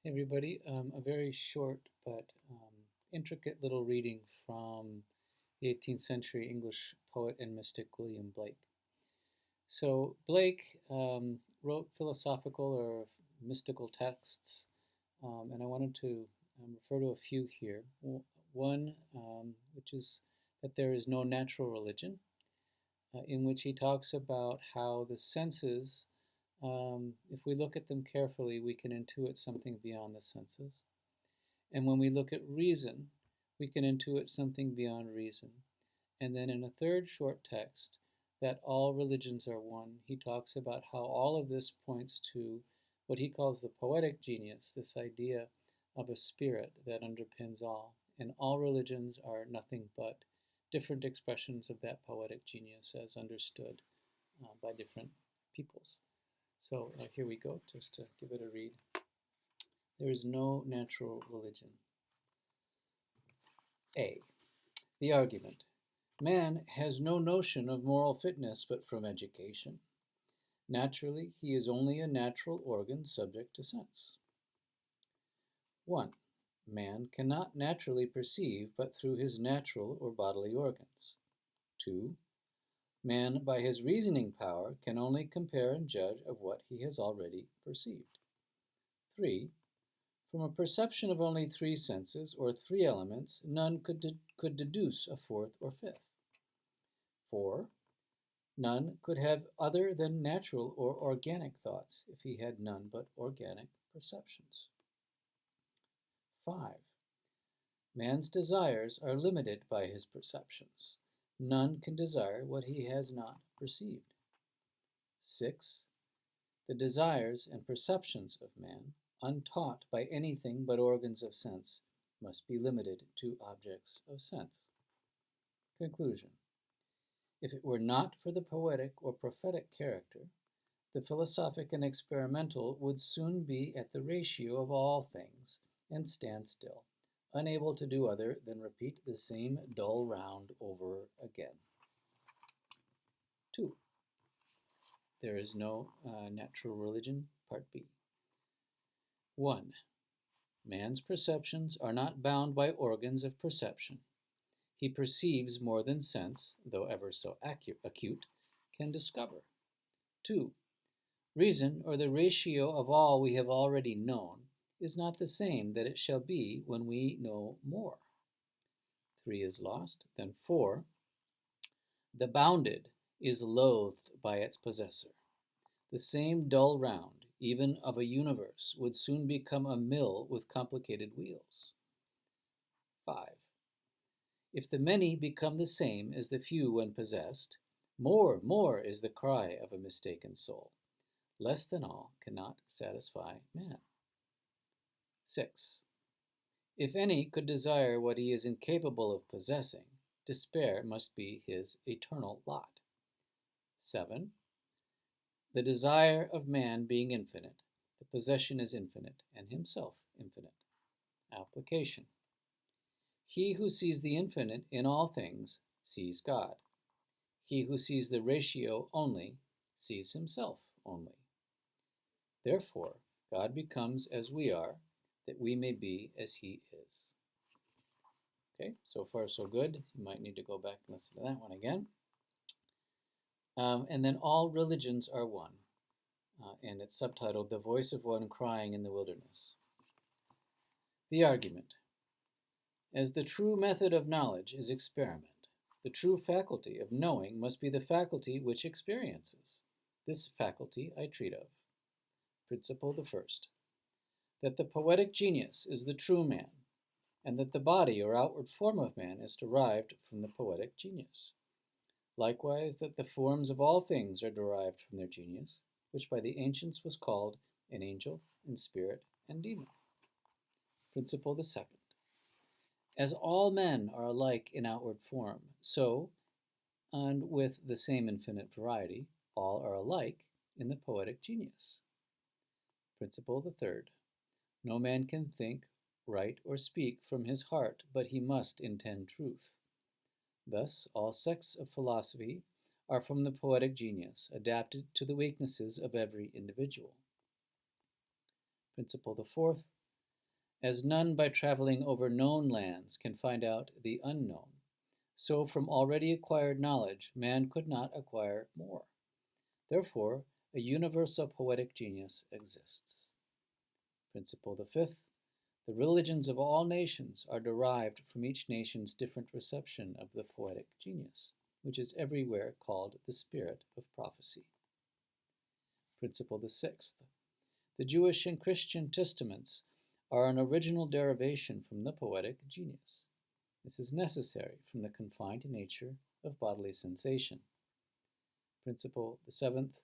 Hey everybody, a very short but intricate little reading from the 18th century English poet and mystic William Blake. So Blake wrote philosophical or mystical texts, and I wanted to refer to a few here. One, which is that there is no natural religion, in which he talks about how the senses, if we look at them carefully, we can intuit something beyond the senses. And when we look at reason, we can intuit something beyond reason. And then in a third short text, that all religions are one, he talks about how all of this points to what he calls the poetic genius, this idea of a spirit that underpins all. And all religions are nothing but different expressions of that poetic genius as understood by different peoples. So here we go, just to give it a read. There is no natural religion. A. The argument. Man has no notion of moral fitness but from education. Naturally, he is only a natural organ subject to sense. 1. Man cannot naturally perceive but through his natural or bodily organs. 2. Man, by his reasoning power, can only compare and judge of what he has already perceived. 3. From a perception of only three senses, or three elements, none could deduce a fourth or fifth. 4. None could have other than natural or organic thoughts if he had none but organic perceptions. 5. Man's desires are limited by his perceptions. None can desire what he has not perceived. 6. The desires and perceptions of man, untaught by anything but organs of sense, must be limited to objects of sense. Conclusion. If it were not for the poetic or prophetic character, the philosophic and experimental would soon be at the ratio of all things and stand still, unable to do other than repeat the same dull round over again. 2. There is no natural religion, Part B. 1. Man's perceptions are not bound by organs of perception. He perceives more than sense, though ever so acute, can discover. 2. Reason, or the ratio of all we have already known, is not the same that it shall be when we know more. 3 is lost. Then 4. The bounded is loathed by its possessor. The same dull round, even of a universe, would soon become a mill with complicated wheels. 5. If the many become the same as the few when possessed, more, more is the cry of a mistaken soul. Less than all cannot satisfy man. 6. If any could desire what he is incapable of possessing, despair must be his eternal lot. 7. The desire of man being infinite, the possession is infinite, and himself infinite. Application. He who sees the infinite in all things sees God. He who sees the ratio only sees himself only. Therefore, God becomes as we are, that we may be as he is. Okay, so far so good. You might need to go back and listen to that one again. And then all religions are one, and it's subtitled The Voice of One Crying in the Wilderness. The argument. As the true method of knowledge is experiment, the true faculty of knowing must be the faculty which experiences. This faculty I treat of. Principle the first. That the poetic genius is the true man, and that the body or outward form of man is derived from the poetic genius. Likewise, that the forms of all things are derived from their genius, which by the ancients was called an angel and spirit and demon. Principle the second. As all men are alike in outward form, so, and with the same infinite variety, all are alike in the poetic genius. Principle the third. No man can think, write, or speak from his heart, but he must intend truth. Thus, all sects of philosophy are from the poetic genius, adapted to the weaknesses of every individual. Principle the fourth. As none by traveling over known lands can find out the unknown, so from already acquired knowledge man could not acquire more. Therefore, a universal poetic genius exists. Principle the fifth. The religions of all nations are derived from each nation's different reception of the poetic genius, which is everywhere called the spirit of prophecy. Principle the sixth. The Jewish and Christian testaments are an original derivation from the poetic genius. This is necessary from the confined nature of bodily sensation. Principle the seventh.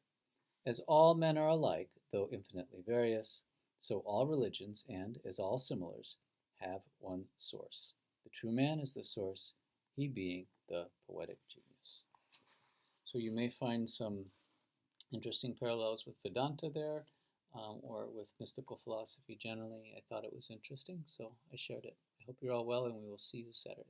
As all men are alike, though infinitely various, so all religions, and as all similars, have one source. The true man is the source, he being the poetic genius. So you may find some interesting parallels with Vedanta there, or with mystical philosophy generally. I thought it was interesting, so I shared it. I hope you're all well, and we will see you Saturday.